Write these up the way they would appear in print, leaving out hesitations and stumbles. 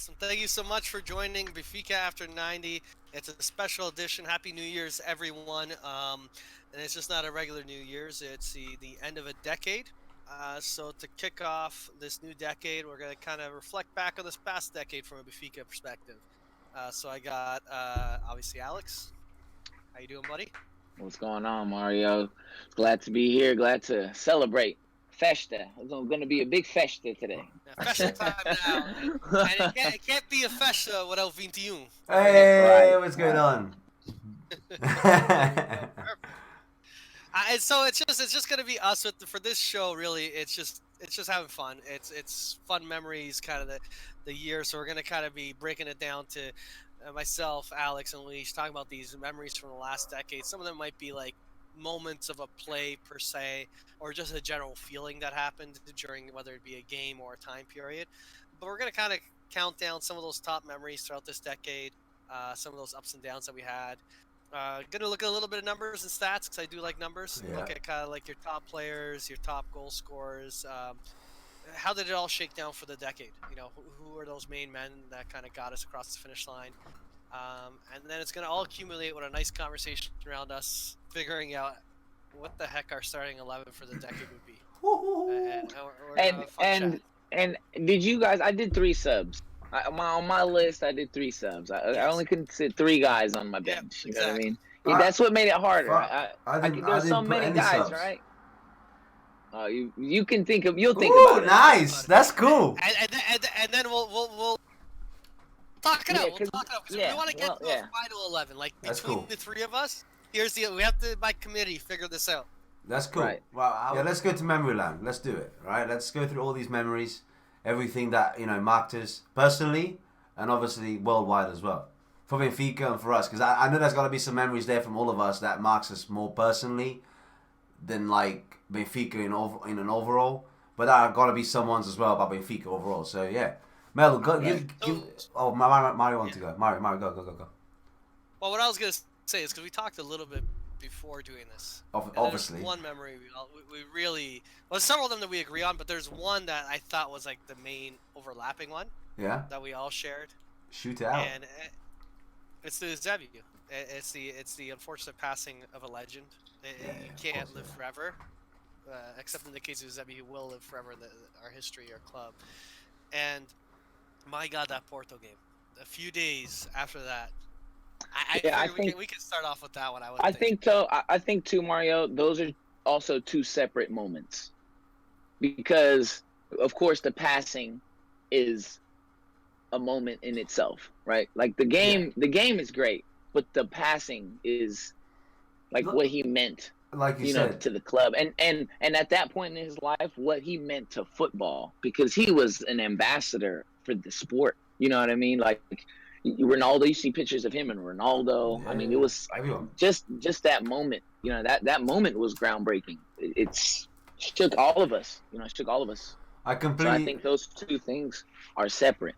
Awesome. Thank you so much for joining Benfica After 90. It's a special edition. Happy New Year's, everyone. And it's just not a regular New Year's, it's the end of a decade. So to kick off this new decade, we're going to kind of reflect back on this past decade from a Benfica perspective. So I got, obviously, Alex. How you doing, buddy? What's going on, Mario? Glad to be here. Glad to celebrate. Festa. It's going to be a big festa today. Yeah, festa time now. And it can't be a festa without VinteUm. Hey, Right. what's going on? There we go. Perfect. And so it's just gonna be us for this show. Really, it's just having fun. It's fun memories, kind of the year. So we're gonna kind of be breaking it down to myself, Alex, and Leash, talking about these memories from the last decade. Some of them might be like moments of a play per se, or just a general feeling that happened during whether it be a game or a time period. But we're gonna kind of count down some of those top memories throughout this decade, some of those ups and downs that we had. Gonna look at a little bit of numbers and stats because I do like numbers. Yeah. Look at kind of like your top players, your top goal scorers. How did it all shake down for the decade? Who are those main men that kind of got us across the finish line? And then it's gonna all accumulate with a nice conversation around us figuring out what the heck our starting 11 for the decade would be. And we're gonna have a fun And chat. and did you guys? I did 3 subs. On my list, I did 3 subs. I Yes. only could sit 3 guys on my Yep, bench. You know what I exactly. mean? Yeah, that's what made it harder. I There's so didn't put many any guys, subs. right? You can think of. You'll think Ooh, about it. nice. That's cool. And then we'll talk it Yeah, out. We'll talk it out because we want to get to a final 11. Like That's between cool. the three of us, we have to by committee figure this out. That's cool. Right. Well, yeah, let's go to memory land. Let's do it. Right. Let's go through all these memories, everything that marked us personally, and obviously worldwide as well. For Benfica and for us, because I know there's got to be some memories there from all of us that marks us more personally than like Benfica in an overall. But there are got to be some ones as well about Benfica overall. So yeah, Melo, give. Oh, Mario wants to go. Mario, go. Well, what I was gonna say is because we talked a little bit before doing this. And there's Obviously. one memory we really several of them that we agree on, but there's one that I thought was like the main overlapping one Yeah. that we all shared, Shoot it out. and it's the Zebu. It's the unfortunate passing of a legend. Yeah, You of can't course, live yeah. forever, except in the case of Zebu, who will live forever in our history, our club. And my God, that Porto game. A few days after that, I Yeah, I figured think we can start off with that one. I think so. I think too, Mario. Those are also 2 separate moments because, of course, the passing is a moment in itself, right? Like the game is great, but the passing is like what he meant, Like you said. to the club, and at that point in his life, what he meant to football, because he was an ambassador for the sport. You know what I mean? Like Ronaldo, you see pictures of him and Ronaldo. I mean, it was everyone. just that moment. That moment was groundbreaking. It's shook all of us. It shook all of us. I So completely. I think those 2 things are separate,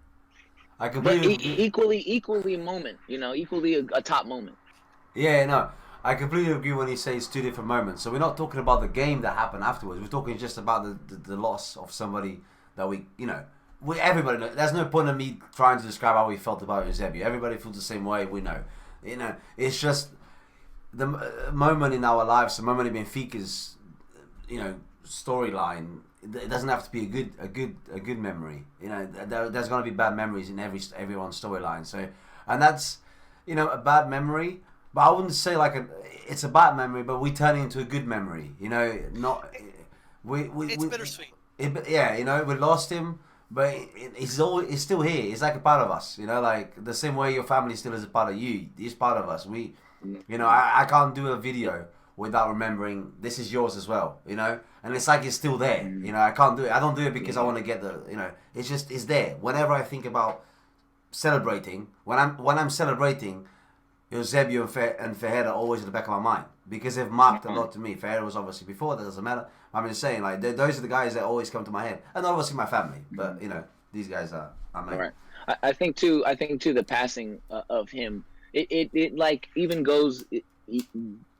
I but completely. equally a moment. Equally a top moment. Yeah, no. I completely agree when you say it's 2 different moments. So we're not talking about the game that happened afterwards. We're talking just about the loss of somebody that everybody knows. There's no point in me trying to describe how we felt about Eusebio. Everybody feels the same way. We know. It's just the moment in our lives, the moment in Benfica's, storyline. It doesn't have to be a good memory. There's going to be bad memories in everyone's storyline. So, and that's a bad memory. But I wouldn't say it's a bad memory, but we turn it into a good memory. Not we it's bittersweet. We lost him, but he's still here. He's like a part of us. Like the same way your family still is a part of you. He's part of us. I can't do a video without remembering this is yours as well. And it's like it's still there. I can't do it. I don't do it because I want to get it's there. Whenever I think about celebrating, when I'm celebrating, Eusebio and Ferreira are always at the back of my mind because they've marked a lot to me. Ferreira was obviously before, that doesn't matter. I'm just saying, like, those are the guys that always come to my head, and obviously my family. But these guys are my. Right. I think too. The passing of him, it like even goes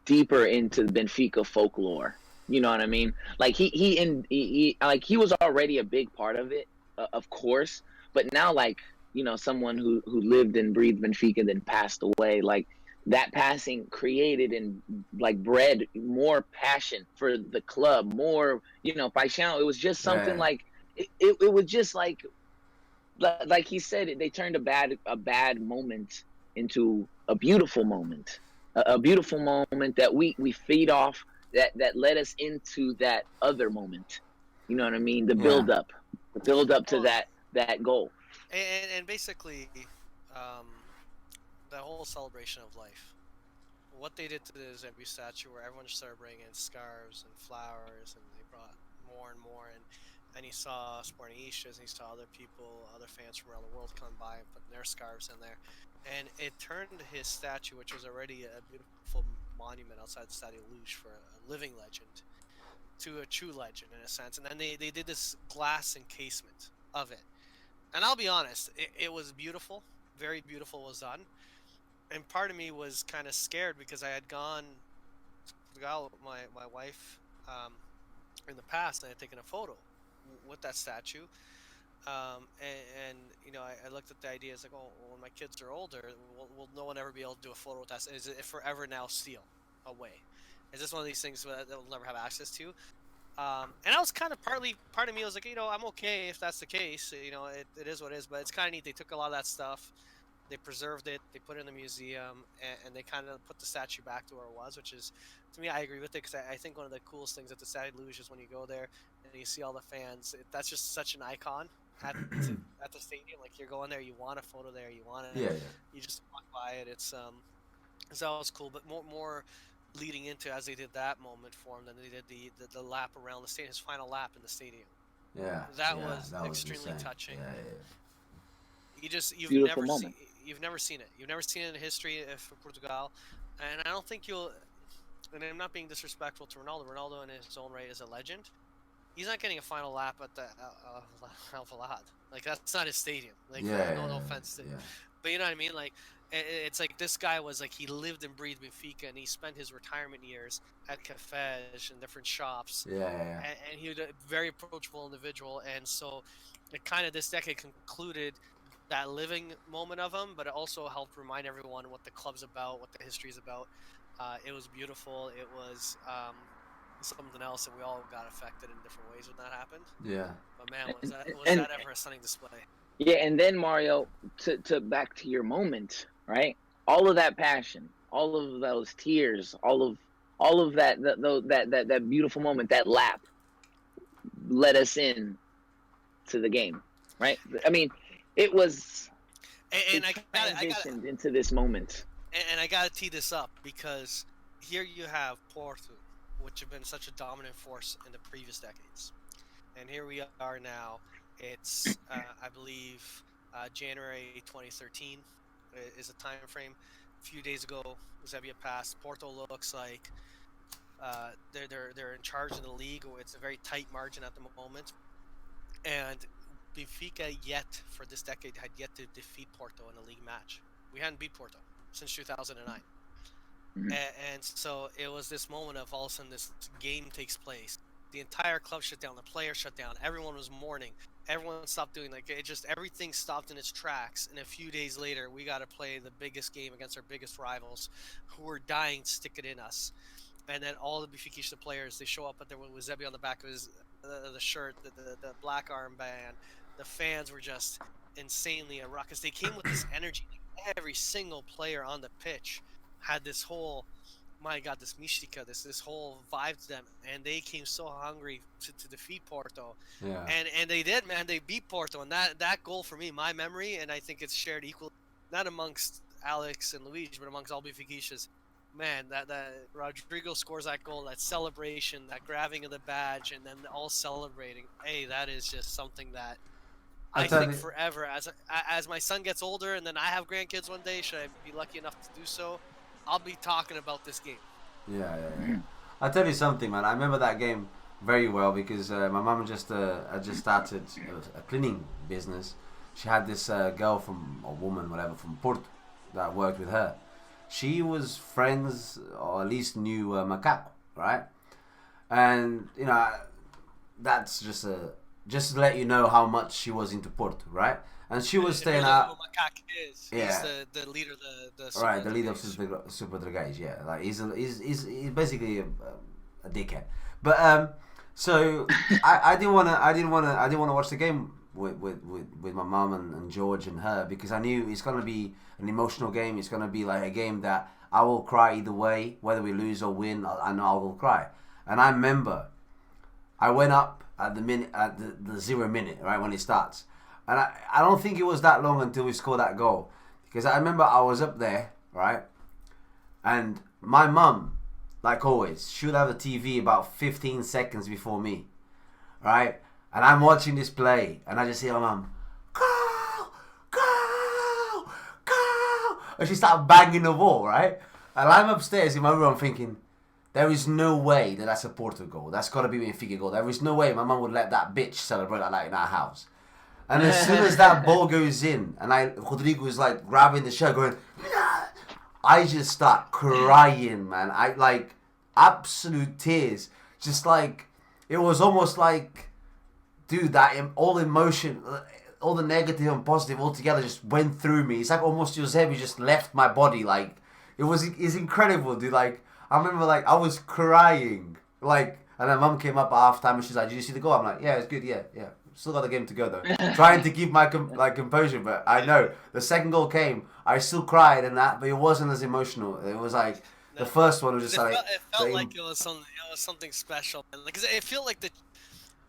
deeper into Benfica folklore. You know what I mean? Like he was already a big part of it, of course. But now, like, someone who lived and breathed Benfica then passed away. Like that passing created and like bred more passion for the club, more paixão. It was just something Yeah. like it was just like he said, they turned a bad moment into a beautiful moment, a beautiful moment that we feed off, that led us into that other moment. You know what I mean? The Yeah. build up to Well, that goal. and basically, um, the whole celebration of life. What they did to the Zambi statue, where everyone started bringing in scarves and flowers, and they brought more and more, and you saw Sportingistas, and you saw other people, other fans from around the world come by and putting their scarves in there, and it turned his statue, which was already a beautiful monument outside the Stade Luge for a living legend, to a true legend in a sense. And then they did this glass encasement of it, and I'll be honest, it was beautiful, very beautiful was done. And part of me was kind of scared because I had gone to Portugal with my wife in the past, and I had taken a photo with that statue. And I looked at the idea as like, oh, when my kids are older, will no one ever be able to do a photo with that? Is it forever now sealed away? Is this one of these things that we'll never have access to? And I was kind of part of me was like, I'm okay if that's the case. It is what it is, but it's kind of neat. They took a lot of that stuff, they preserved it, they put it in the museum, and they kind of put the statue back to where it was, which is, to me, I agree with it, because I think one of the coolest things at the Stade Luge is when you go there and you see all the fans. That's just such an icon at at the stadium. Like, you're going there, you want a photo there, you want it, Yeah. you just walk by it. It's always cool, but more leading into, as they did that moment for him, than they did the lap around the stadium, his final lap in the stadium. Yeah. That Yeah. was That was extremely insane. touching. Yeah. Beautiful moment. You've never seen it. You've never seen it in history for Portugal, and I don't think you'll. And I'm not being disrespectful to Ronaldo. Ronaldo, in his own right, is a legend. He's not getting a final lap at the Alvalade. Like, that's not his stadium. Like, no offense to, Yeah. but you know what I mean. Like, it's like this guy was like, he lived and breathed Benfica, and he spent his retirement years at cafes and different shops. Yeah. And he was a very approachable individual, and so it kind of, this decade concluded that living moment of him, but it also helped remind everyone what the club's about, what the history is about. It was beautiful. It was something else, and we all got affected in different ways when that happened. Yeah. But man, was And that ever a stunning display? yeah, and then Mario, to back to your moment, right? All of that passion, all of those tears, all of that beautiful moment, that lap led us in to the game, right? I mean, it was And it I transitioned into this moment. And I gotta tee this up, because here you have Porto, which have been such a dominant force in the previous decades, and here we are now. It's I believe January 2013 is the time frame. A few days ago, Zebia passed. Porto looks like they're in charge of the league. It's a very tight margin at the moment, and Benfica for this decade had yet to defeat Porto in a league match. We hadn't beat Porto since 2009. Mhm. And so it was this moment of, all of a sudden, this game takes place. The entire club shut down, the players shut down, everyone was mourning, everyone stopped doing, like, it just, everything stopped in its tracks. And a few days later, we got to play the biggest game against our biggest rivals, who were dying to stick it in us. And then all the Benfica players, they show up, but there was Zebi on the back of his the shirt, the black armband. The fans were just insanely a ruckus. They came with this energy. Every single player on the pitch had this whole, my God, this Mishika, this whole vibe to them, and they came so hungry to defeat Porto. Yeah. And they did, man. They beat Porto, and that goal, for me, my memory, and I think it's shared equally, not amongst Alex and Luigi, but amongst all Benfiquistas. Man, that Rodrigo scores that goal, that celebration, that grabbing of the badge, and then all celebrating. Hey, that is just something that I think forever. As my son gets older, and then I have grandkids one day, should I be lucky enough to do so, I'll be talking about this game. Yeah. I'll tell you something, man. I remember that game very well, because my mum just started a cleaning business. She had this girl a woman, whatever, from Porto that worked with her. She was friends, or at least knew Macaco, right? And that's just just to let you know how much she was into Porto, right? And she was If staying you know who out. Macaque is, Yeah. he's the leader, the Right, Super the leader of Dragões. Super Dragões, yeah, like he's basically a dickhead. But so I didn't wanna watch the game with my mum and George and her because I knew it's gonna be an emotional game. It's gonna be like a game that I will cry either way, whether we lose or win. I know I will cry. And I remember I went up at the 0 minute, right, when it starts. And I don't think it was that long until we scored that goal. Because I remember I was up there, right? And my mum, like always, she would have the TV about 15 seconds before me, right? And I'm watching this play, and I just hear my mum, go, go, go. And she started banging the wall, right? And I'm upstairs in my room thinking, there is no way that that's a Porto goal. That's got to be a Benfica goal. There is no way my mum would let that bitch celebrate like that in our house. And as soon as that ball goes in, and Rodrigo is like grabbing the shirt, going, nah, I just start crying, man. I like absolute tears. Just like it was almost like, dude, all emotion, all the negative and positive all together just went through me. It's like almost Giuseppe just left my body. Like it's incredible, dude. Like I remember, like I was crying, like, and then mum came up at halftime and she's like, "Did you see the goal?" I'm like, "Yeah, it's good. Yeah, yeah." Still got the game to go though. Trying to keep my composure, but I know the second goal came. I still cried and that, but it wasn't as emotional. It was like the No, first one was 'cause just like it felt like it was something special. Because it felt like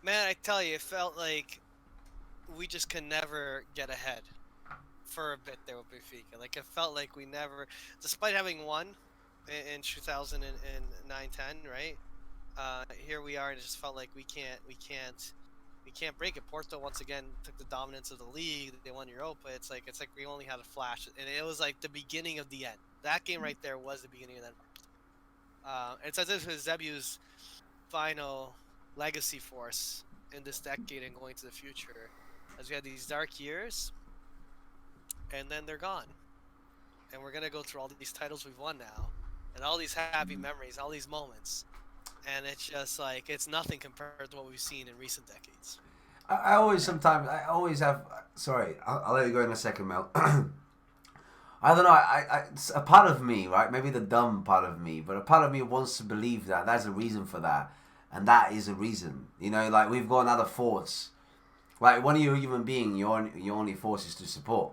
man, I tell you, it felt like we just could never get ahead for a bit there with Benfica. Like it felt like we never, despite having won in 2009-10, right? Here we are, and it just felt like we can't break it. Porto once again took the dominance of the league. They won Europa. It's like we only had a flash, and it was like the beginning of the end. That game right there was the beginning of the end. It's as if Zebu's final legacy for us in this decade and going to the future, as we had these dark years, and then they're gone, and we're gonna go through all these titles we've won now, and all these happy memories, all these moments, and it's just like it's nothing compared to what we've seen in recent decades. I always have. Sorry, I'll let you go in a second, Mel. I don't know. It's a part of me, right? Maybe the dumb part of me, but a part of me wants to believe that there's a reason for that, and that is a reason. You know, like we've got another force. Like when you're a human being, your only force is to support.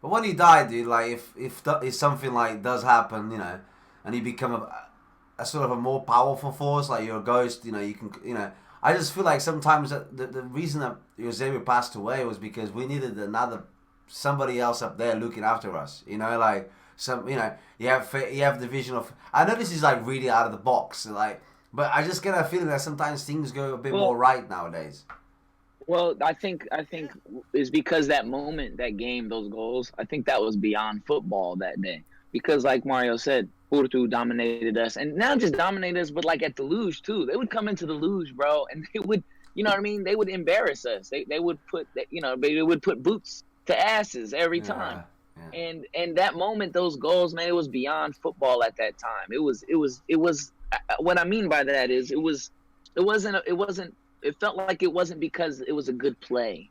But when you die, dude, like if something like does happen, you know, and you become a sort of a more powerful force, like you're a ghost, you know, you can, you know. I just feel like sometimes that the reason that Eusebio passed away was because we needed somebody else up there looking after us. You know, like you know, you have the vision of. I know this is like really out of the box, like, but I just get a feeling that sometimes things go a bit more right nowadays. Well, I think is because that moment, that game, those goals. I think that was beyond football that day. Because, like Mario said, Porto dominated us, and not just dominated us, but like at the luge too. They would come into the luge, bro, and they would, you know what I mean? They would embarrass us. They would put, you know, they would put boots to asses every time. Yeah. And that moment, those goals, man, it was beyond football at that time. It was. What I mean by that is it wasn't. It felt like it wasn't because it was a good play.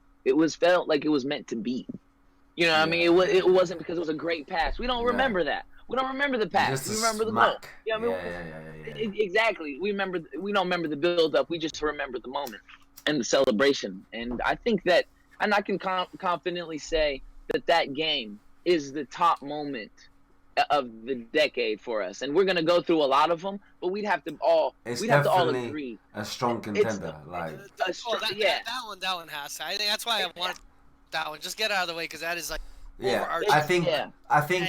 Felt like it was meant to be. You know what I mean? It wasn't because it was a great pass. We don't remember that. We don't remember the pass. We remember the goal. You know what I mean? Exactly. We don't remember the build up. We just remember the moment and the celebration. And I think that, and I can confidently say that game is the top moment of the decade for us, and we're gonna go through a lot of them, but we'd have to all agree a strong contender. That one has to. I think that's why I want that one. Just get it out of the way because that is like overarching. I think and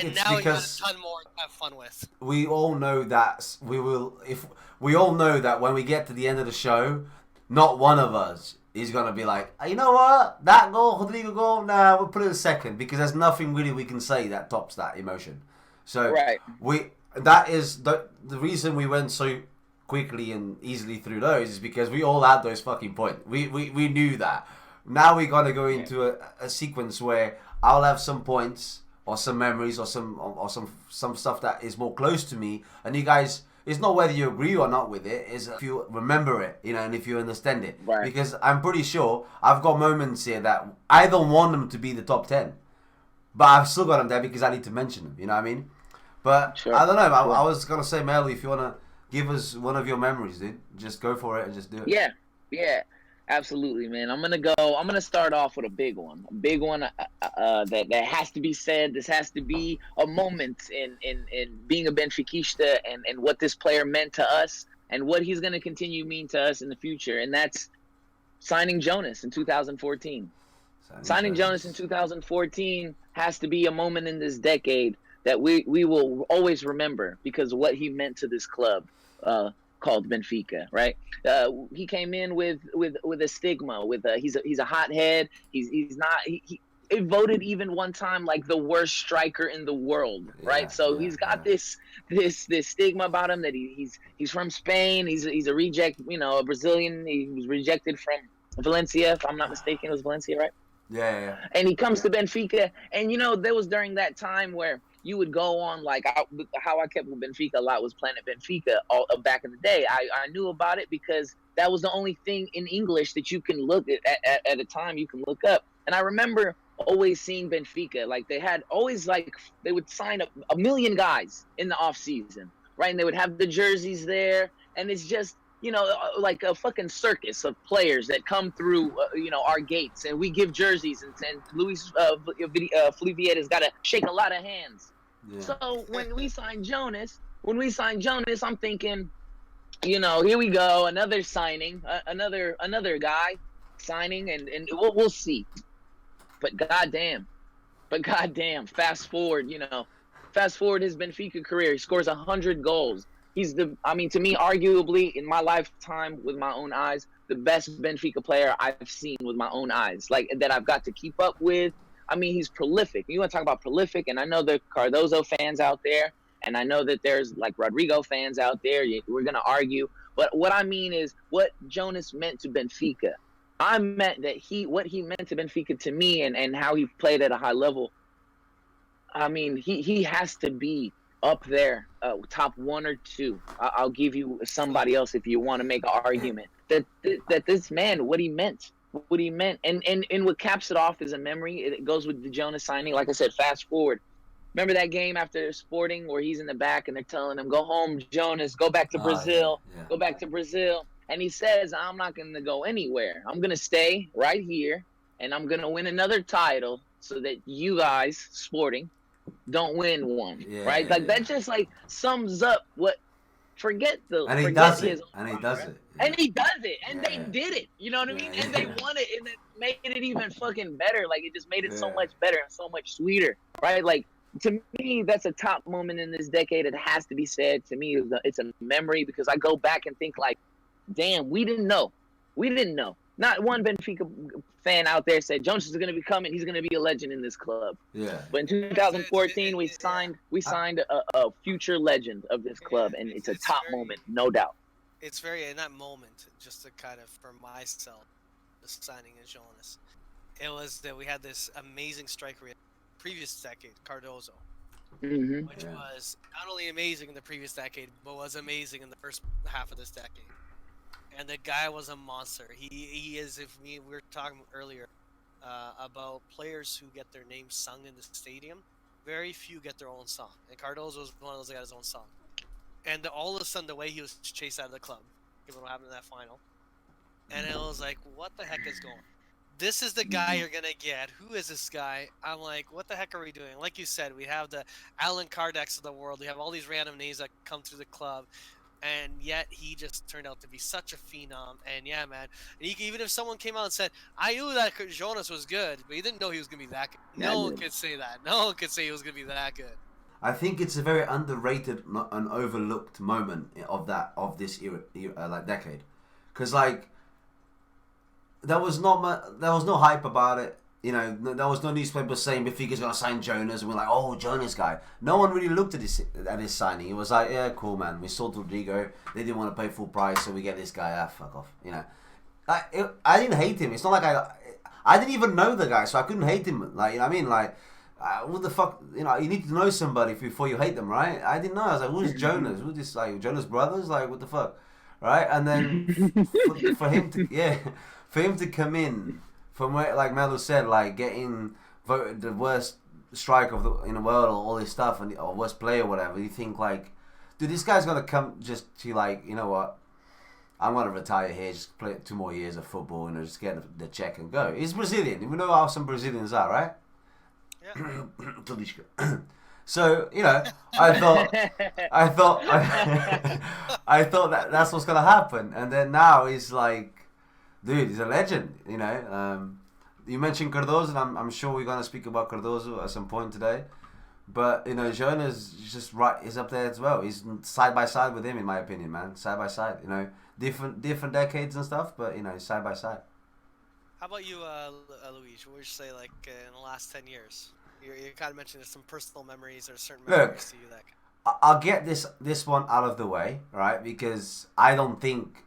it's now because we got a ton more to have fun with. We all know that we all know that when we get to the end of the show, not one of us is gonna be like, you know what, that goal, Rodrigo goal, nah, we'll put it in second because there's nothing really we can say that tops that emotion. So that is the reason we went so quickly and easily through those is because we all had those fucking points. We knew that. Now we're gonna go into a sequence where I'll have some points or some memories or some stuff that is more close to me, and you guys it's not whether you agree or not with it, it's if you remember it, you know, and if you understand it. Right. Because I'm pretty sure I've got moments here that I don't want them to be the top 10. But I've still got them there because I need to mention them, you know what I mean? But Sure. I don't know, Sure. I was going to say, Melo, if you want to give us one of your memories, dude, just go for it and just do it. Yeah, absolutely, man. I'm gonna start off with a big one. A big one that has to be said. This has to be a moment in being a Benfiquista and what this player meant to us and what he's gonna continue to mean to us in the future. And that's signing Jonas in 2014. Signing Jonas in 2014 has to be a moment in this decade that we will always remember because of what he meant to this club called Benfica, right? He came in with a stigma, he's a hothead. He's not he voted even one time like the worst striker in the world, right? So he's got this stigma about him that he's from Spain. He's a reject, you know, a Brazilian. He was rejected from Valencia, if I'm not mistaken. It was Valencia, right? Yeah. And he comes to Benfica, and you know there was during that time where you would go on like how I kept with Benfica a lot was Planet Benfica back in the day. I knew about it because that was the only thing in English that you can look at a time you can look up. And I remember always seeing Benfica, like they had always like they would sign up a million guys in the off season, right? And they would have the jerseys there, and it's just, you know, like a fucking circus of players that come through, you know, our gates, and we give jerseys, and Luis Fluviera's got to shake a lot of hands. Yeah. So when we signed Jonas, I'm thinking, you know, here we go, another signing, another guy signing, and we'll see. But goddamn, fast forward his Benfica career. He scores 100 goals. He's to me, arguably in my lifetime with my own eyes, the best Benfica player I've seen with my own eyes, like that I've got to keep up with. I mean, he's prolific. You want to talk about prolific? And I know there are Cardozo fans out there, and I know that there's like Rodrigo fans out there. We're going to argue. But what I mean is what Jonas meant to Benfica. I meant that what he meant to Benfica to me and how he played at a high level. I mean, he has to be up there, top 1 or 2. I'll give you somebody else if you want to make an argument that this man, what he meant, and what caps it off is a memory. It goes with the Jonas signing. Like I said, fast forward. Remember that game after Sporting where he's in the back and they're telling him, "Go home, Jonas. Go back to Brazil. Yeah. Go back to Brazil." And he says, "I'm not going to go anywhere. I'm going to stay right here, and I'm going to win another title so that you guys, Sporting, don't win one." Yeah, right? Like that just like sums up what. Forget the. And he does it. And he does it. Yeah. And he does it. And they did it. You know what I mean? And they won it, and it made it even fucking better. Like it just made it so much better and so much sweeter. Right? Like to me, that's a top moment in this decade. It has to be said. To me, it's a memory because I go back and think like, damn, we didn't know. Not one Benfica fan out there said Jonas is going to be coming. He's going to be a legend in this club. Yeah. But in 2014, we signed a future legend of this club, and it's a top moment, no doubt. It's very in that moment, just to kind of for myself, the signing of Jonas. It was that we had this amazing striker in the previous decade, Cardozo, which was not only amazing in the previous decade, but was amazing in the first half of this decade. And the guy was a monster. He is, if we were talking earlier about players who get their names sung in the stadium, very few get their own song. And Cardozo was one of those that got his own song. And all of a sudden, the way he was chased out of the club, given what happened in that final, and it was like, what the heck is going on? This is the guy you're going to get. Who is this guy? I'm like, what the heck are we doing? Like you said, we have the Alan Kardecks of the world. We have all these random names that come through the club. And yet he just turned out to be such a phenom. And yeah, man. And even if someone came out and said, I knew that Jonas was good, but you didn't know he was going to be that good. No one could say that. No one could say he was going to be that good. I think it's a very underrated and overlooked moment of this era like decade. Because like, there was no hype about it. You know, there was no newspaper saying Benfica's going to sign Jonas, and we're like, oh, Jonas guy. No one really looked at his signing. It was like, yeah, cool, man. We sold Rodrigo. They didn't want to pay full price, so we get this guy. Fuck off. You know, I didn't hate him. It's not like I didn't even know the guy, so I couldn't hate him. Like, you know what I mean? Like, what the fuck, you know, you need to know somebody before you hate them, right? I didn't know. I was like, who's Jonas? Who's this, like, Jonas Brothers? Like, what the fuck, right? And then for him to, yeah, for him to come in from where, like Melo said, like getting voted the worst striker in the world, or all this stuff, and or worst player, or whatever. You think like, dude, this guy's gonna come just to like, you know what? I'm gonna retire here, just play 2 more years of football, and just get the check and go. He's Brazilian. You know how some Brazilians are, right? Yeah. So you know, I thought, I thought that's what's gonna happen, and then now he's like, dude, he's a legend. You know, you mentioned Cardozo, and I'm sure we're gonna speak about Cardozo at some point today. But you know, Jonas just right is up there as well. He's side by side with him, in my opinion, man. Side by side, you know, different decades and stuff, but you know, side by side. How about you, Luis? What would you say, like, in the last 10 years? You kind of mentioned there's some personal memories or certain memories to you that. I'll get this one out of the way, right? Because I don't think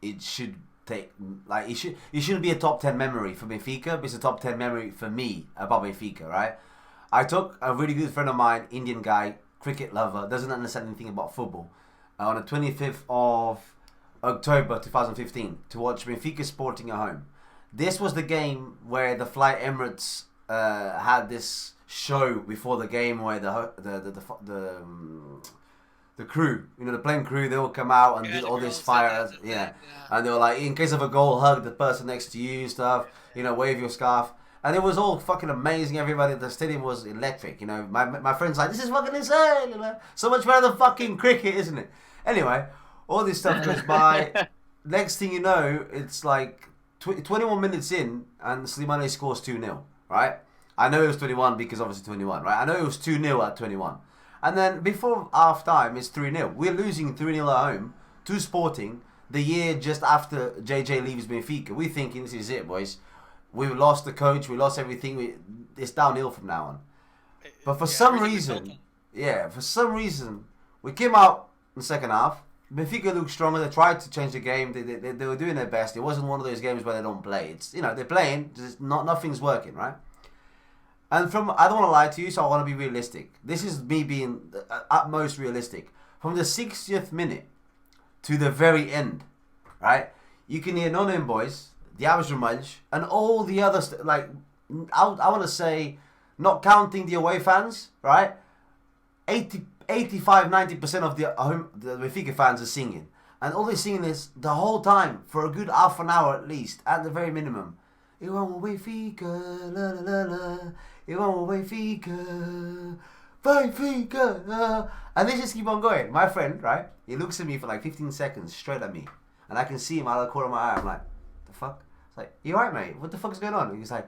it should take like it shouldn't be a top 10 memory for Benfica, but it's a top 10 memory for me about Benfica, right? I took a really good friend of mine, Indian guy, cricket lover, doesn't understand anything about football, on the 25th of October 2015 to watch Benfica Sporting at home. This was the game where the Fly Emirates had this show before the game where the crew, you know, the plane crew, they will come out and do all this fire, and they were like, in case of a goal, hug the person next to you, stuff, you know, wave your scarf. And it was all fucking amazing. Everybody at the stadium was electric. You know, my friend's like, this is fucking insane. You know, so much better than fucking cricket, isn't it? Anyway, all this stuff goes by. Next thing you know, it's like 21 minutes in, and Slimani scores 2-0. Right? I know it was 21 because obviously 21. Right? I know it was 2-0 at 21. And then before half time, it's 3-0. We're losing 3-0 at home to Sporting the year just after JJ leaves Benfica. We're thinking, this is it, boys. We lost the coach. We lost everything. It's downhill from now on. But for some reason, we came out in the second half. Benfica looked stronger. They tried to change the game. They were doing their best. It wasn't one of those games where they don't play. It's, you know, they're playing. Just nothing's working, right? And I don't want to lie to you, so I want to be realistic. This is me being at most realistic. From the 60th minute to the very end, right? You can hear no-name boys, the average Vermelhos, and all the other like I want to say, not counting the away fans, right? 85-90% of the Benfica fans are singing, and all they're singing is the whole time for a good half an hour at least, at the very minimum. Eu amo Benfica, la la la la. Eu amo Benfica, Benfica. And they just keep on going. My friend, right? He looks at me for like 15 seconds, straight at me, and I can see him out of the corner of my eye. I'm like, the fuck? It's like, you alright, mate? What the fuck is going on? And he's like,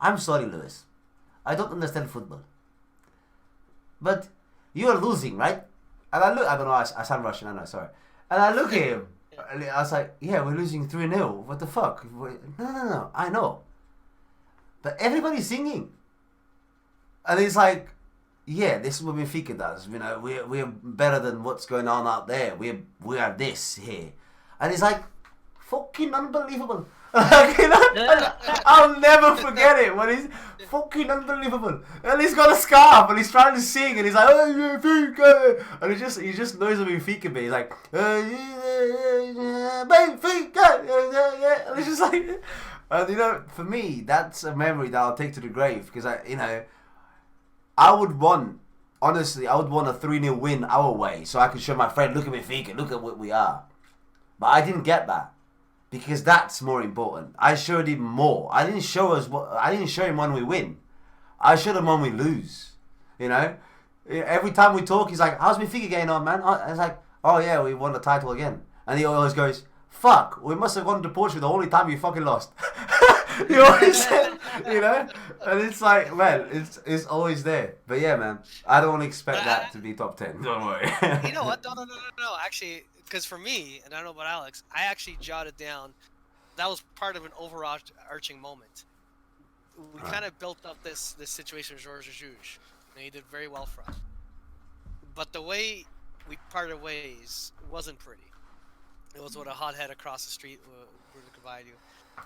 I'm sorry, Lewis. I don't understand football. But you are losing, right? And I don't know, I sound Russian, I know, sorry. And I look at him. And I was like, yeah, we're losing 3-0. What the fuck? No, I know. But everybody's singing. And he's like, yeah, this is what Benfica does. You know, we're better than what's going on out there. We are this here. And he's like, fucking unbelievable. I'll never forget it when he's fucking unbelievable. And he's got a scarf and he's trying to sing and he's like, oh, Benfica. And he just knows a Benfica bit. He's like, Benfica. And it's just like, and you know, for me, that's a memory that I'll take to the grave because I would want, honestly, I would want a 3-0 win our way so I could show my friend, look at Benfica, look at what we are. But I didn't get that. Because that's more important. I showed him more. I didn't show him when we win. I showed him when we lose. You know? Every time we talk, he's like, how's Benfica getting on, man? I was like, oh yeah, we won the title again. And he always goes, fuck, we must have gone to Portugal the only time you fucking lost. He always said, you know? And it's like, man, it's always there. But yeah, man, I don't expect that to be top 10. Don't worry. You know what? No. Actually, because for me, and I don't know about Alex, I actually jotted down, that was part of an overarching moment. We kind of built up this situation with Georges Jesus, and he did very well for us. But the way we parted ways wasn't pretty. It was with a hothead across the street would divide you.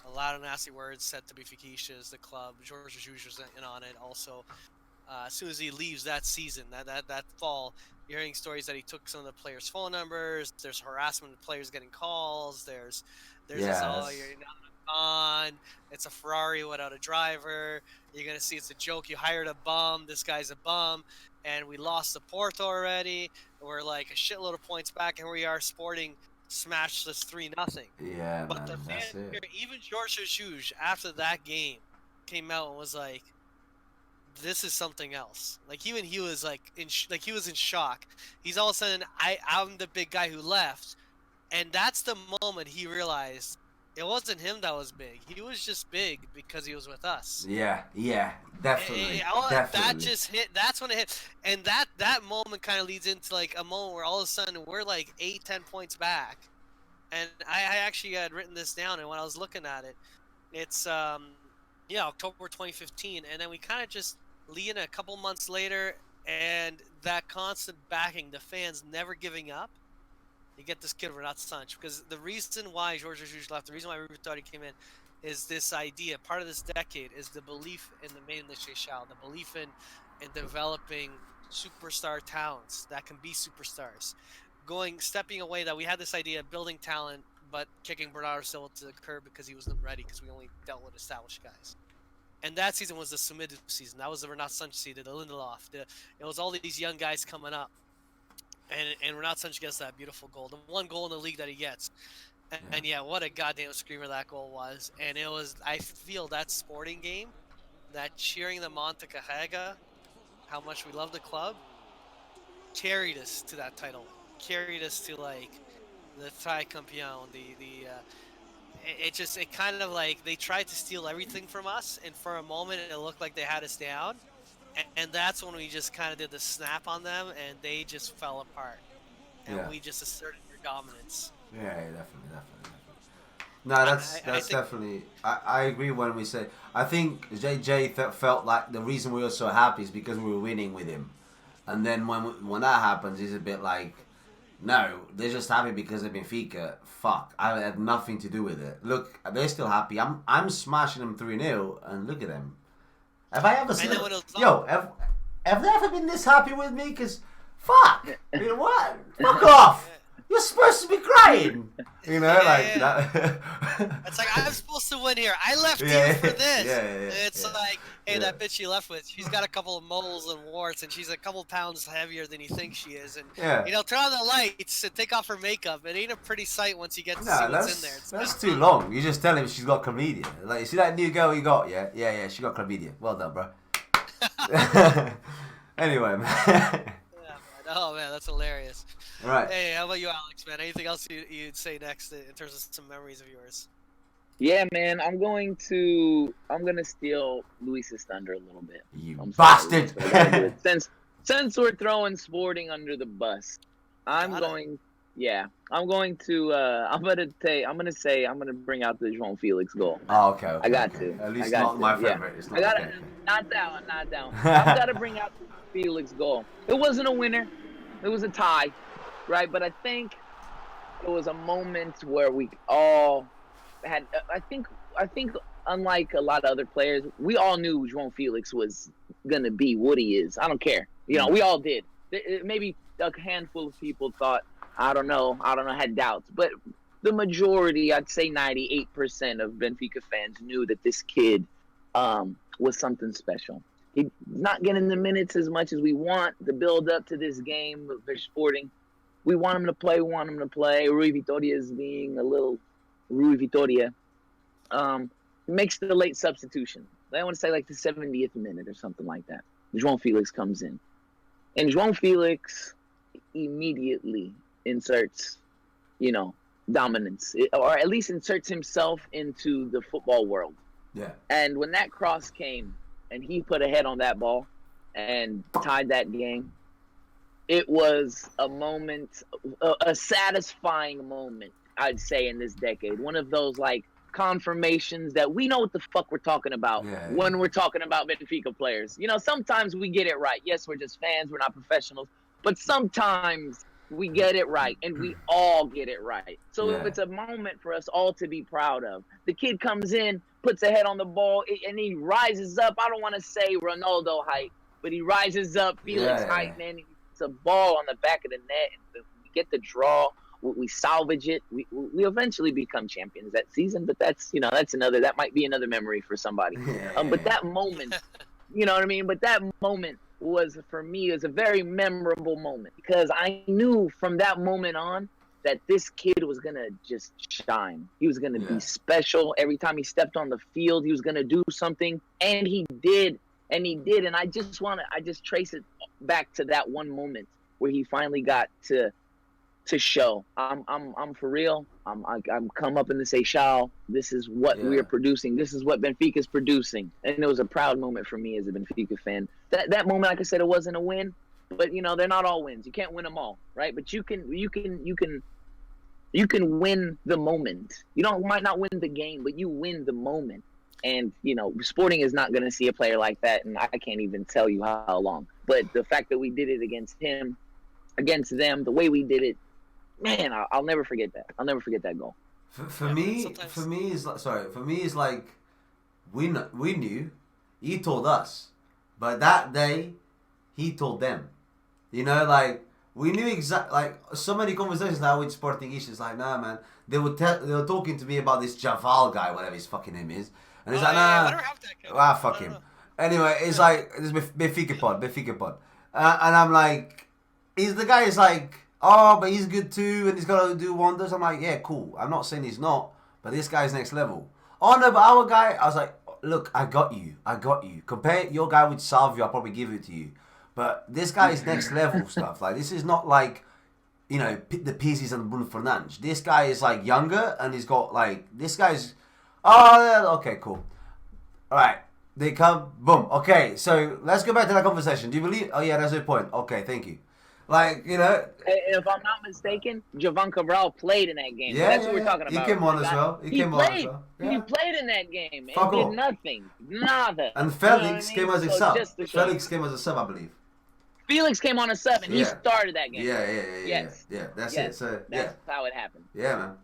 A lot of nasty words said to Benfica, the club. George Jesus was in on it also. As soon as he leaves that season, that fall, you're hearing stories that he took some of the players' phone numbers. There's harassment of players getting calls. There's this, oh, Yes. you're not on. It's a Ferrari without a driver. You're gonna see it's a joke. You hired a bum. This guy's a bum, and we lost the Porto already. We're like a shitload of points back, and we are Sporting smashed us 3-0. Yeah, But man. the That's fan here, it. even George Jesus, after that game, came out and was like, "This is something else." Like even he was like he was in shock. He's all of a sudden, I'm the big guy who left, and that's the moment he realized it wasn't him that was big. He was just big because he was with us. Yeah, yeah, definitely, That definitely. just hit. That's when it hit, and that moment kind of leads into like a moment where all of a sudden we're like 8-10 points back. And I actually had written this down, and when I was looking at it, it's yeah, October 2015, and then we kind of just lead in a couple months later, and that constant backing, the fans never giving up. You get this kid Renat Sanch, because the reason why George Jesus left, the reason why Ruben Totti came in, is this idea. Part of this decade is the belief in the main Seychelles, the belief in developing superstar talents that can be superstars. Stepping away, that we had this idea of building talent, but kicking Bernardo Silva to the curb because he wasn't ready, because we only dealt with established guys. And that season was the Sumida season. That was the Renat Sanch season, the Lindelof. It was all these young guys coming up. And Renat Sanch gets that beautiful goal, the one goal in the league that he gets. And yeah, what a goddamn screamer that goal was. And it was, I feel that Sporting game, that cheering them on to Cajega, how much we love the club, carried us to that title. Carried us to like the Tricampeon, it kind of like they tried to steal everything from us, and for a moment it looked like they had us down, and that's when we just kind of did the snap on them, and they just fell apart, and Yeah, we just asserted our dominance. yeah, yeah, definitely, definitely. No, I that's think, definitely. I agree when we say. I think JJ felt like the reason we were so happy is because we were winning with him, and then when that happens, he's a bit like, no, they're just happy because of Benfica. Fuck, I had nothing to do with it. Look, they're still happy. I'm smashing them 3-0, and look at them. Have I ever and seen? then when it was Yo, have they ever been this happy with me? Cause fuck, you know what? Fuck off. You're supposed to be crying. You know, like that. it's like, I'm supposed to win here. I left Yeah, you for this. It's yeah. like, hey, Yeah. that bitch you left with, she's got a couple of moles and warts, and she's a couple pounds heavier than you think she is. And Yeah. turn on the lights and take off her makeup. It ain't a pretty sight once you get to see No, what's in there. that's too long. You just tell him she's got chlamydia. Like, you see that new girl you got? Yeah, yeah, yeah. She got chlamydia. Well done, bro. Anyway, man. Yeah, man. Oh man, that's hilarious. Right. Hey, how about you, Alex? Man, anything else you'd say next in terms of some memories of yours? Yeah, man, I'm gonna steal Luis's thunder a little bit. You I'm bastard. Sorry, Luis, I gotta do it. Since we're throwing Sporting under the bus, I'm going to I'm gonna bring out the João Felix goal. Oh, okay. I got to. At least I got not to, my yeah. favorite. It's I not got okay. not that one, not that one. I've got to bring out the Felix goal. It wasn't a winner. It was a tie, right? But I think it was a moment where we all had. I think unlike a lot of other players, we all knew João Felix was gonna be what he is. I don't care. You know, we all did. Maybe a handful of people thought, I don't know, had doubts, but the majority, I'd say 98% of Benfica fans knew that this kid was something special. He's not getting the minutes as much as we want. The build up to this game of Sporting, we want him to play. Rui Vitória is being a little Rui Vitória. Makes the late substitution. I want to say like the 70th minute or something like that. João Felix comes in. And João Felix immediately inserts, dominance, or at least inserts himself into the football world. Yeah. And when that cross came and he put a head on that ball and tied that game, it was a moment, a satisfying moment, I'd say, in this decade. One of those, like, confirmations that we know what the fuck we're talking about when we're talking about Benfica players. Sometimes we get it right. Yes, we're just fans. We're not professionals. But sometimes we get it right, and we all get it right. So Yeah. it's a moment for us all to be proud of. The kid comes in, puts a head on the ball, and he rises up. I don't want to say Ronaldo height, but he rises up, Felix height, man. It's a ball on the back of the net, and we get the draw. We salvage it. We eventually become champions that season, but that might be another memory for somebody. But that moment, you know what I mean? But that moment was, for me, is a very memorable moment, because I knew from that moment on that this kid was going to just shine. He was going to be special. Every time he stepped on the field, he was going to do something, and he did. And I just trace it back to that one moment where he finally got to show I'm for real. I'm come up in the Seychelles. This is what we are producing. This is what Benfica's producing, and it was a proud moment for me as a Benfica fan. That moment, like I said, it wasn't a win, but they're not all wins. You can't win them all, right? But you can win the moment. Might not win the game, but you win the moment. And Sporting is not going to see a player like that, and I can't even tell you how long. But the fact that we did it against him, against them, the way we did it. Man, I'll never forget that. I'll never forget that goal. For me, it's like we knew. He told us, but that day, he told them. Like we knew exactly. Like so many conversations now with Sportingistas, like, nah, man. They were talking to me about this Javal guy, whatever his fucking name is, and it's like, nah, I don't have that guy. fuck him. Anyway, it's like this Benfica pod, and I'm like, the guy is like. Oh, but he's good too, and he's got to do wonders. I'm like, yeah, cool. I'm not saying he's not, but this guy's next level. Oh, no, but our guy, I was like, look, I got you. Compare your guy with Salvio, I'll probably give it to you. But this guy is next level stuff. Like, this is not like, the Pieces and Bruno Fernandes. This guy is, like, younger, and he's got, like, this guy's... Oh, okay, cool. All right. They come, boom. Okay, so let's go back to that conversation. Do you believe... Oh, yeah, that's a point. Okay, thank you. Like, if I'm not mistaken, Jovan Cabral played in that game. That's what we're talking about. He came on as well. He played in that game, man. He did nothing. Nada. And Felix came as a sub. Felix came as a sub, I believe. Felix came on a sub, and he started that game. Yeah. That's it. So, that's how it happened. Yeah, man.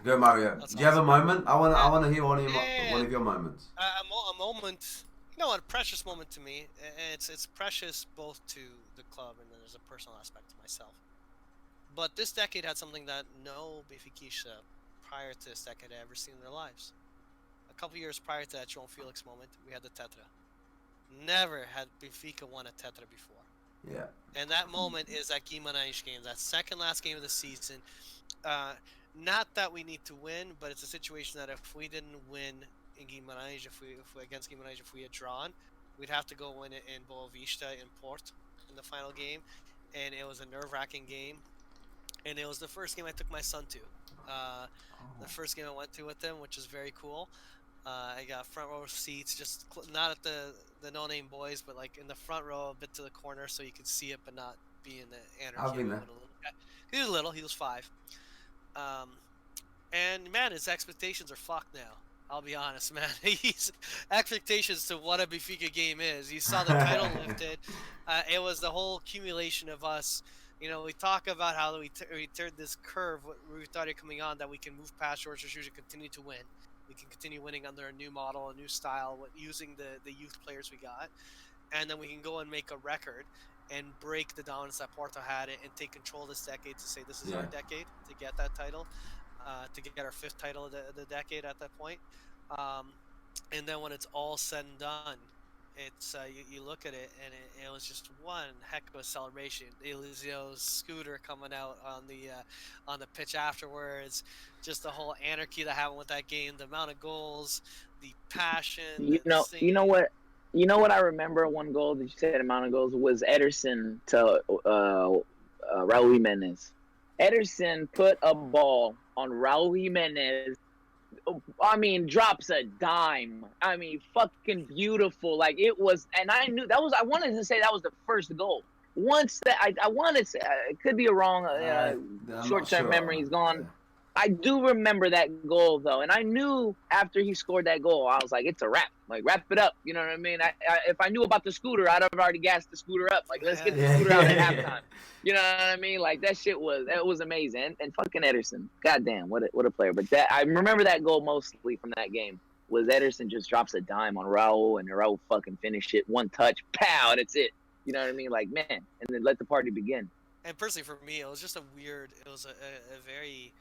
Go, Mario. Do you have a moment? I want to hear one of your moments. A moment... a precious moment to me. It's precious both to the club and then there's a personal aspect to myself. But this decade had something that no Benfica prior to this decade had ever seen in their lives. A couple years prior to that João Felix moment, we had the Tetra. Never had Benfica won a Tetra before. Yeah. And that moment is that Guimarães game, that second last game of the season. Not that we need to win, but it's a situation that if we didn't win in Guimarães, if we had drawn, we'd have to go win it in Boa Vista in Port in the final game, and it was a nerve-wracking game, and it was the first game I took my son to. The first game I went to with him, which was very cool. I got front row seats, just not at the no-name boys, but like in the front row, a bit to the corner, so you could see it, but not be in the anarchy. I've been there. He was little. He was 5. And man, his expectations are fucked now. I'll be honest, man. He's expectations to what a Benfica game is. You saw the title lifted. It was the whole accumulation of us. We talk about how we turned this curve. We started coming on that we can move past George Jesus and continue to win. We can continue winning under a new model, a new style, using the youth players we got, and then we can go and make a record and break the dominance that Porto had and take control of this decade to say this is our decade to get that title. To get our 5th title of the decade at that point. And then when it's all said and done, it's you look at it and it was just one heck of a celebration. Elisio's scooter coming out on the pitch afterwards, just the whole anarchy that happened with that game, the amount of goals, the passion. You know what I remember, one goal that you said amount of goals was Ederson to Raul Jimenez. Ederson put a ball on Raul Jimenez. I mean, drops a dime. I mean, fucking beautiful. Like, it was, and I knew that was, I wanted to say that was the first goal. Once that, I want to say, it could be a wrong, short-term memory is gone. I do remember that goal though, and I knew after he scored that goal, I was like, "It's a wrap. Like, wrap it up." You know what I mean? If I knew about the scooter, I'd have already gassed the scooter up. Like, let's get the Yeah, scooter out at yeah. halftime. You know what I mean? Like that shit was amazing. And fucking Ederson, goddamn, what a player. But that I remember that goal mostly from that game was Ederson just drops a dime on Raul, and Raul fucking finished it, one touch, pow, that's it. You know what I mean? Like, man, and then let the party begin. And personally, for me, it was just a weird. It was a very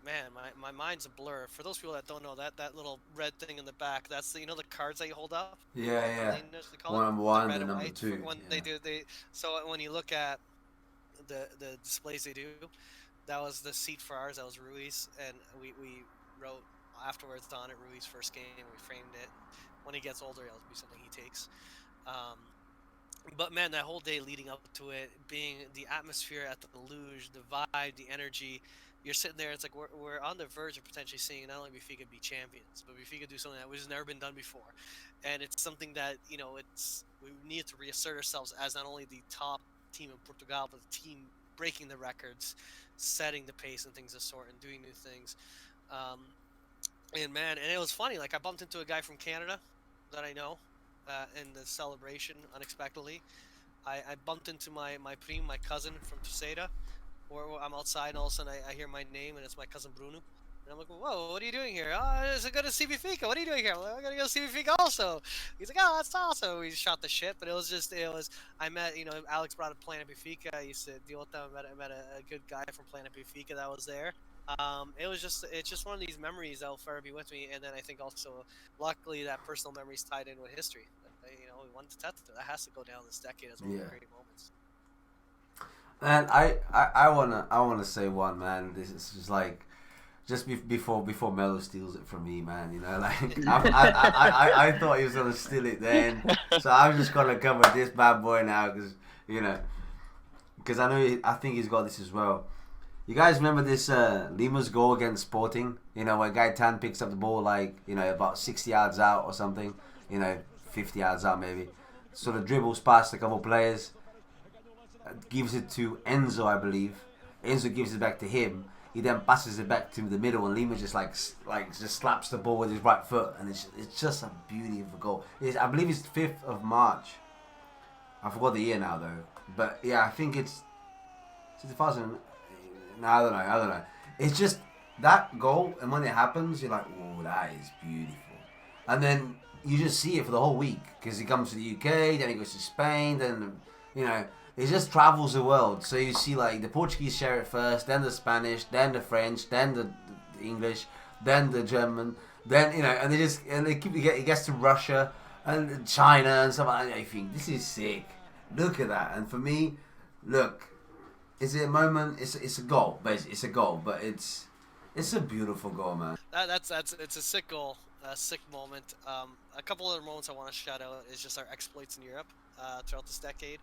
man. My mind's a blur. For those people that don't know, that little red thing in the back, that's the, the cards that you hold up. Yeah, yeah. They call it Number the one red and and number white. two. When Yeah. they so when you look at the displays they do, that was the seat for ours. That was Ruiz, and we wrote afterwards on it Ruiz' first game. We framed it. When he gets older, it'll be something he takes. Um, but man, that whole day leading up to it, being the atmosphere at the luge, the vibe, the energy, you're sitting there. It's like we're on the verge of potentially seeing not only Benfica be champions, but Benfica do something that has never been done before, and it's something that it's we need to reassert ourselves as not only the top team in Portugal, but the team breaking the records, setting the pace and things of sort, and doing new things. Um, and man, and it was funny. Like I bumped into a guy from Canada that I know in the celebration unexpectedly. I bumped into my primo, my cousin from Terceira, or I'm outside and all of a sudden I hear my name and it's my cousin Bruno. And I'm like, whoa, what are you doing here? Oh, it's good to see Benfica. What are you doing here? I'm like, I gotta go see Benfica also. He's like, oh, that's awesome. We shot the shit, but I met, Alex brought up Planet Benfica. I used to deal with them. I met a good guy from Planet Benfica that was there. It's just one of these memories that'll forever be with me. And then I think also, luckily, that personal memory's tied in with history. We won the Teta. That has to go down this decade as one of the great moments. Man, I wanna say one, man. This is just like before Melo steals it from me, man. Like I thought he was gonna steal it then, so I'm just gonna cover this bad boy now because I think he's got this as well. You guys remember this Lima's goal against Sporting? Where Gaetan picks up the ball like about 60 yards out or something. 50 yards out maybe. Sort of dribbles past a couple players. Gives it to Enzo, I believe. Enzo gives it back to him. He then passes it back to the middle, and Lima just just slaps the ball with his right foot, and it's just a beauty of a goal. I believe it's 5th of March. I forgot the year now though, but yeah, I think it's 2000. No, I don't know. It's just that goal, and when it happens, you're like, oh, that is beautiful, and then you just see it for the whole week because he comes to the UK, then he goes to Spain, then it just travels the world. So you see like the Portuguese share it first, then the Spanish, then the French, then the English, then the German, then and it gets to Russia and China and stuff like that. I think this is sick. Look at that. And for me, look, is it a moment? It's a goal, basically. It's a goal, but it's a beautiful goal, man. It's a sick goal, a sick moment. A couple other moments I want to shout out is just our exploits in Europe throughout this decade.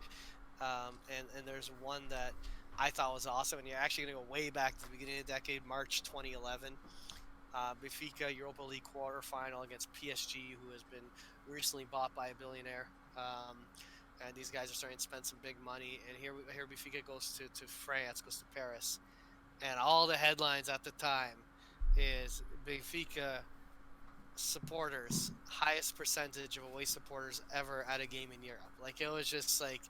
And there's one that I thought was awesome, and you're actually going to go way back to the beginning of the decade, March 2011. Benfica Europa League quarterfinal against PSG, who has been recently bought by a billionaire. And these guys are starting to spend some big money. And here Benfica goes to France, goes to Paris. And all the headlines at the time is Benfica supporters, highest percentage of away supporters ever at a game in Europe. Like, it was just like,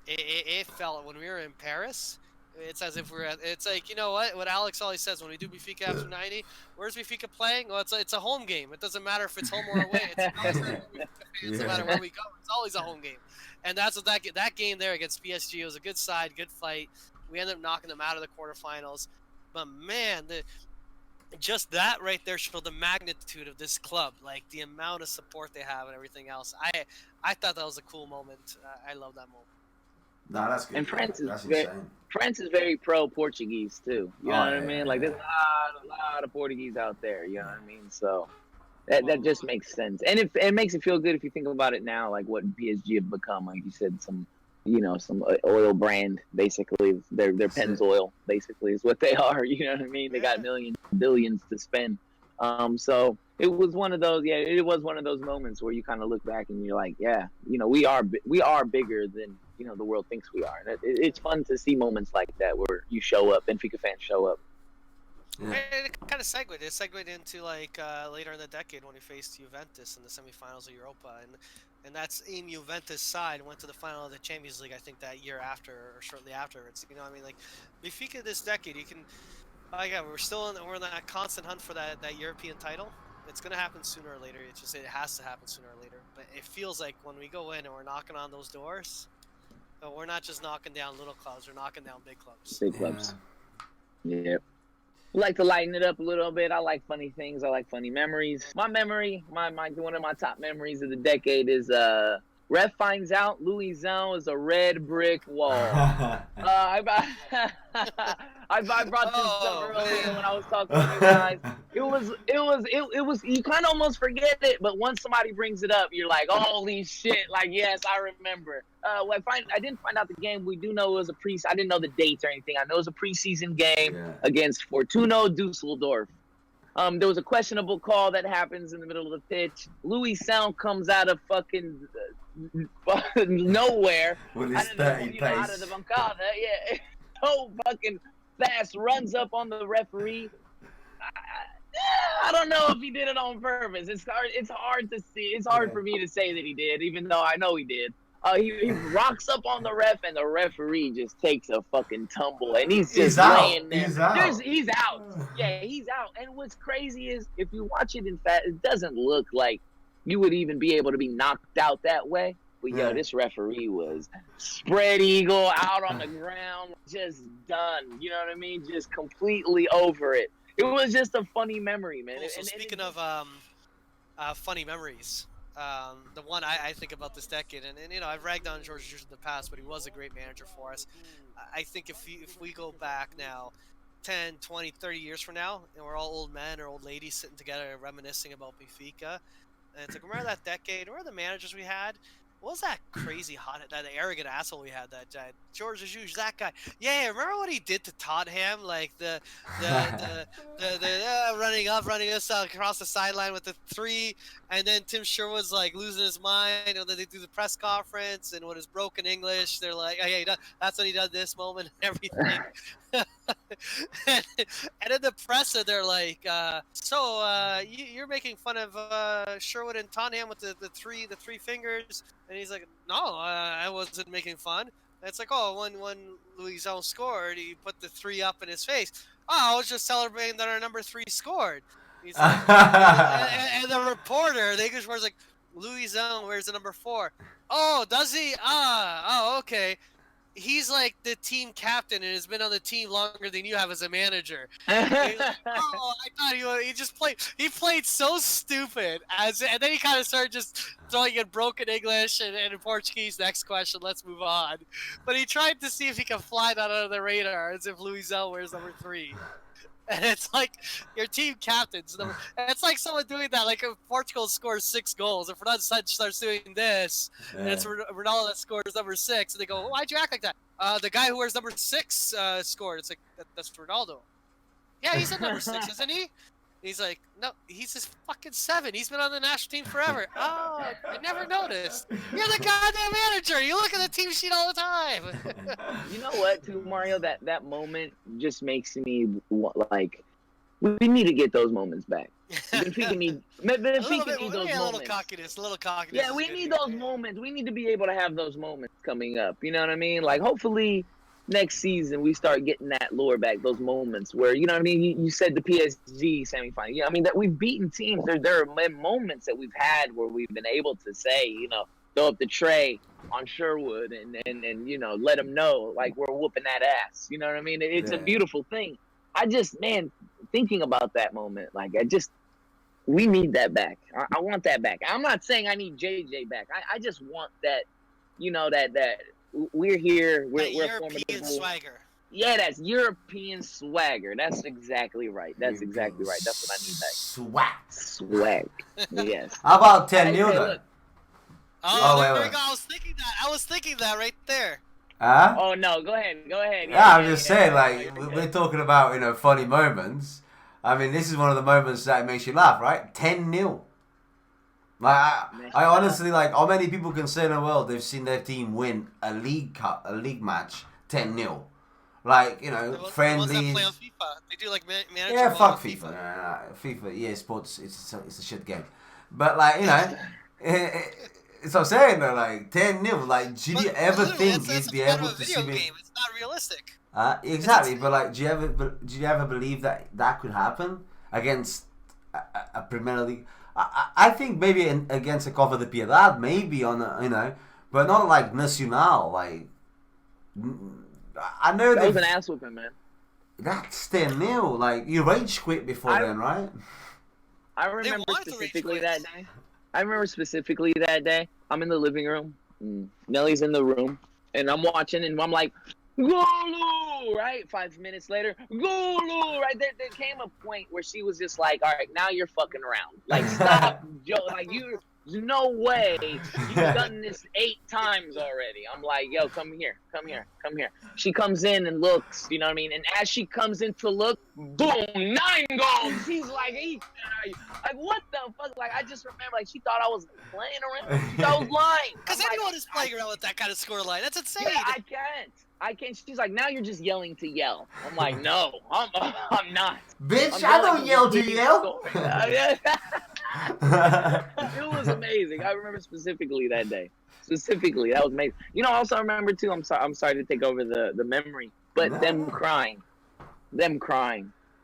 it felt when we were in Paris, it's as if it's like, what Alex always says when we do Benfica after 90, where's Benfica playing? Well, it's a home game. It doesn't matter if it's home or away. It doesn't matter where we go. It's always a home game. And that's what that game there against PSG was a good side, good fight. We ended up knocking them out of the quarterfinals. But man, just that right there showed the magnitude of this club, like the amount of support they have and everything else. I thought that was a cool moment. I love that moment. No, that's good. And France insane. is very pro Portuguese too. You know what I mean? Like there's a lot of Portuguese out there. You know what I mean? So that just makes sense, and it makes it feel good if you think about it now, like what PSG have become. Like you said, some oil brand basically. Their Pennzoil basically is what they are. You know what I mean? They got millions, billions to spend. So it was one of those. Yeah, it was one of those moments where you kind of look back and you're like, yeah, we are bigger than the world thinks we are. And it's fun to see moments like that where you show up, Benfica fans show up. Yeah. And it kind of segued. It segued into like later in the decade when he faced Juventus in the semifinals of Europa, and that's in Juventus side went to the final of the Champions League. I think that year after or shortly afterwards. You know, I mean, like Benfica this decade, you can. Yeah, we're in that constant hunt for that European title. It's gonna happen sooner or later. It's just it has to happen sooner or later. But it feels like when we go in and we're knocking on those doors, we're not just knocking down little clubs. We're knocking down big clubs. Big clubs. Yeah. Like to lighten it up a little bit. I like funny things. I like funny memories. My memory, my one of my top memories of the decade is ref finds out Louis Zone is a red brick wall. I brought this up earlier when I was talking to you guys. It was you kind of almost forget it, but once somebody brings it up, you're like, holy shit! Like, yes, I remember. I didn't find out the game. We do know it was a I didn't know the dates or anything. I know it was a preseason game against Fortuna Dusseldorf. There was a questionable call that happens in the middle of the pitch. Louis Sound comes out of fucking nowhere. With his 30 pace. Out of the bancada, yeah. So fucking fast, runs up on the referee. I don't know if he did it on purpose. It's hard to see. It's hard for me to say that he did, even though I know he did. He rocks up on the ref, and the referee just takes a fucking tumble, and he's just laying there. He's out. Yeah, he's out. And what's crazy is, if you watch it, in fact, it doesn't look like you would even be able to be knocked out that way. But yo, this referee was spread eagle out on the ground, just done. You know what I mean? Just completely over it. It was just a funny memory, man. Cool. So speaking of funny memories, the one I think about this decade, and you know, I've ragged on George Jesus in the past, but he was a great manager for us. I think if we go back now 10, 20, 30 years from now, and we're all old men or old ladies sitting together reminiscing about Benfica, and it's like, remember that decade? Remember the managers we had? What was that crazy that arrogant asshole we had? That George Jesus, that guy. Yeah, remember what he did to Tottenham? Like the running us across the sideline with the 3, and then Tim Sherwood's like losing his mind, and then they do the press conference, and with his broken English, they're like, oh, yeah, that's when he done this moment and everything. And in the presser, they're like, you're making fun of Sherwood and Tottenham with the three fingers, and he's like, no, I wasn't making fun. And it's like, oh, when Louis Zone scored, he put the 3 up in his face. Oh, I was just celebrating that our number 3 scored. He's like, and the reporter, the English was like, Louis Zone, where's the number 4? Oh, does he? Okay. He's like the team captain and has been on the team longer than you have as a manager. Like, oh, I thought he just played. He played so stupid and then he kind of started just throwing in broken English and in Portuguese. Next question, let's move on. But he tried to see if he could fly that under the radar, as if Louis Zell wears number 3. And it's like your team captain's number. And it's like someone doing that. Like if Portugal scores 6 goals, if Ronaldo starts doing this, and it's Ronaldo that scores number 6, and they go, "Why'd you act like that?" The guy who wears number 6 scored. It's like that's Ronaldo. Yeah, he's at number 6, isn't he? He's like, no, he's just fucking 7. He's been on the national team forever. Oh, I never noticed. You're the goddamn manager. You look at the team sheet all the time. You know what, too, Mario? That moment just makes me like, we need to get those moments back. Benfica need those moments. A little cockiness. Yeah, we need those moments. We need to be able to have those moments coming up. You know what I mean? Like, hopefully next season we start getting that lure back, those moments where, you know what I mean, you said the PSG semifinal. Yeah, I mean, that we've beaten teams. There are moments that we've had where we've been able to say, you know, throw up the tray on Sherwood and you know, let them know like we're whooping that ass. You know what I mean? It's a beautiful thing. I just, man, thinking about that moment, like we need that back. I want that back. I'm not saying I need JJ back. I just want that, you know, that we're here. We're European swagger. Yeah, that's European swagger. That's exactly right. That's exactly right. That's what I need back. Swag. Yes. How about 10-0 though? There we go. I was thinking that right there. Huh? Oh no, go ahead. Yeah, I'm just saying, like, we're talking about, you know, funny moments. I mean, this is one of the moments that makes you laugh, right? 10-0. Like, I honestly, like, how many people can say in the world they've seen their team win a league match 10-0? Like, The ones that friendlies. play on FIFA, they do like manager Yeah, mode on fuck FIFA. FIFA. Nah. FIFA, yeah, sports. It's a shit game. But like, it's what I'm saying though. Like 10-0. Like, do But you ever literally, think that's you'd the be fun of able a to see video me? game. It's not realistic. It's Exactly. insane. But like, do you ever believe that that could happen against a Premier League? I think maybe against a Copa de Piedad, maybe on but not like Nacional. Like, I know That was an they've. ass whooping, man. That's 10-0. Like, you rage quit before then, right? I They remember wanted to rage specifically quit. that day. I remember specifically that day. I'm in the living room. Nellie's in the room, and I'm watching, and I'm like, "Golu!" Right? 5 minutes later, "Golu!" Right there came a point where she was just like, "All right, now you're fucking around. Like, stop, Joe. Like, there's no way you've done this 8 times already." I'm like, "Yo, come here, come here, come here." She comes in and looks, you know what I mean? And as she comes in to look, boom, 9 goals. He's like, like, what the fuck? Like, I just remember, like, she thought I was playing around. She thought I was lying. Because anyone is playing around with that kind of scoreline. That's insane. Yeah, I can't. She's like, now you're just yelling to yell. I'm like, no, I'm not. Bitch, I'm I don't yell to yell. It was amazing. I remember specifically that day. Specifically, that was amazing. You know, I also remember too. I'm sorry to take over the memory, but them crying.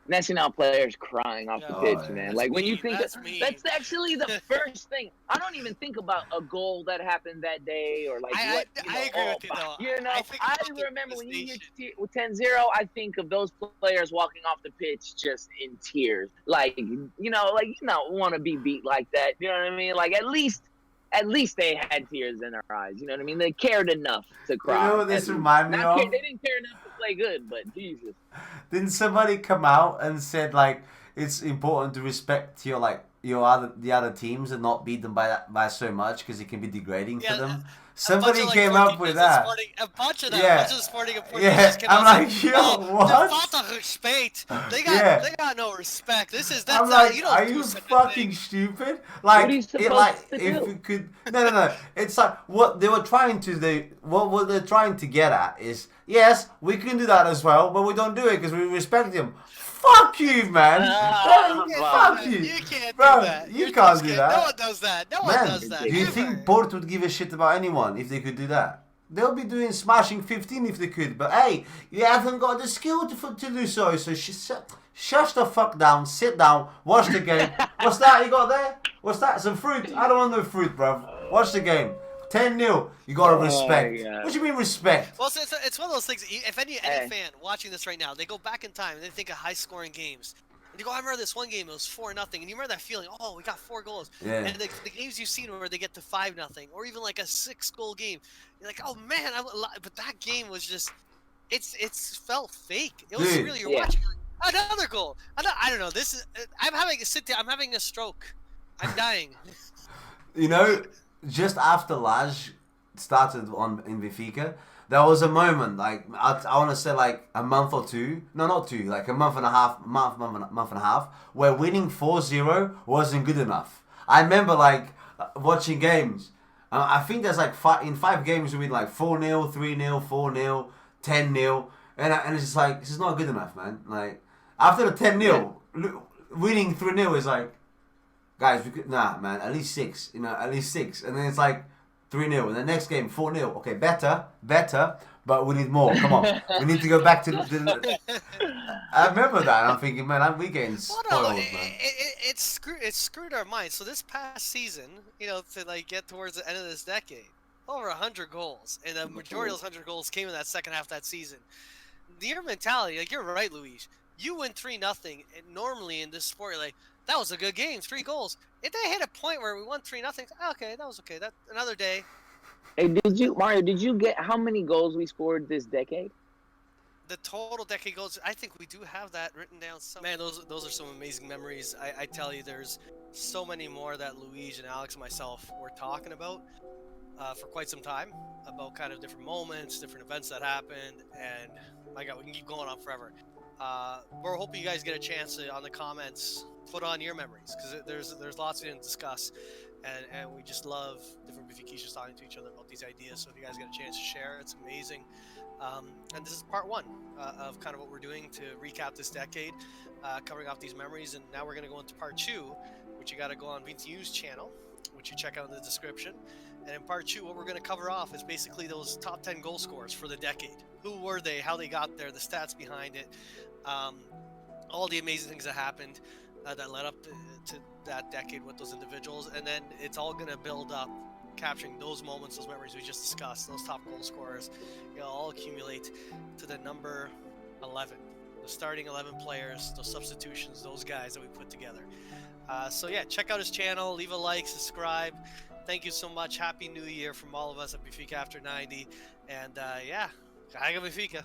National players crying off the pitch, man. Like, when you think that's actually the first thing. I don't even think about a goal that happened that day or like I agree with you though. You know, I remember when you hear 10-0, I think of those players walking off the pitch just in tears. Like, you don't want to be beat like that. You know what I mean? Like, at least they had tears in their eyes. You know what I mean? They cared enough to cry. You know what this remind me of? They didn't care enough to play good, but Jesus. Didn't somebody come out and said like it's important to respect the other teams and not beat them by so much because it can be degrading for them? Somebody came up with that. A bunch of sporting yeah. I'm like, yo, what? They got no respect. That's I'm like, you don't are do you such a fucking thing. stupid? What are Like, you supposed to if do? you could, no. It's like what they were trying to do. What they're trying to get at is, yes, we can do that as well, but we don't do it because we respect him. Fuck you, man. Fuck you. You can't Bro, do that. you can't do that. No one does that. No one does that. Do you ever. think Port would give a shit about anyone if they could do that? They'll be doing smashing 15 if they could, but hey, you haven't got the skill to do so. So shush the fuck down, sit down, watch the game. What's that you got there? What's that? Some fruit? I don't want no fruit, bro. Watch the game. 10-0. You gotta respect. What do you mean respect? Well, it's one of those things. If any fan watching this right now, they go back in time and they think of high-scoring games. And you go, I remember this one game, it was 4-0, and you remember that feeling, oh, we got 4 goals. Yeah. And the games you've seen where they get to 5-0, or even like a 6-goal game, you're like, oh man, but that game was just, it's felt fake. It was really, you're watching like, another goal. I don't know. This is, I'm having a stroke. I'm dying. Just after Laj started in Benfica, there was a moment, like, I want to say like a month or two, no, not two, like a month and a half, where winning 4-0 wasn't good enough. I remember like watching games. I think there's like in 5 games we win like 4-0, 3-0, 4-0, 10-0, and it's just like, this is not good enough, man. Like, after the 10-0, winning 3-0 is like, guys, we could, nah, man, at least 6, at least 6. And then it's like 3-0. And the next game, 4-0. Okay, better, but we need more. Come on. We need to go back to the I remember that, and I'm thinking, man, we're getting spoiled, man. It screwed our minds. So this past season, to like get towards the end of this decade, over 100 goals. And the majority of those 100 goals came in that second half of that season. Your mentality, like, you're right, Luis. You win 3-0, and normally in this sport, you're like, that was a good game, 3 goals. If they hit a point where we won 3-0, okay, that was okay. That another day. Hey, Mario? Did you get how many goals we scored this decade? The total decade goals, I think we do have that written down somewhere. Man, those are some amazing memories. I tell you, there's so many more that Luigi and Alex and myself were talking about for quite some time, about kind of different moments, different events that happened, and my God, we can keep going on forever. we're hoping you guys get a chance to, on the comments, put on your memories, because there's lots we didn't discuss, and we just love different Benfiquistas talking to each other about these ideas. So if you guys get a chance to share, it's amazing. And this is part one of kind of what we're doing to recap this decade, covering off these memories. And now we're going to go into part two, which you got to go on VinteUm's channel, which you check out in the description. And in part two, what we're going to cover off is basically those top 10 goal scorers for the decade. Who were they? How they got there? The stats behind it. All the amazing things that happened that led up to that decade with those individuals. And then it's all going to build up, capturing those moments, those memories we just discussed, those top goal scorers, all accumulate to the number 11, the starting 11 players, those substitutions, those guys that we put together. So yeah, check out his channel, leave a like, subscribe. Thank you so much. Happy New Year from all of us at Benfica After 90. And yeah, Benfica.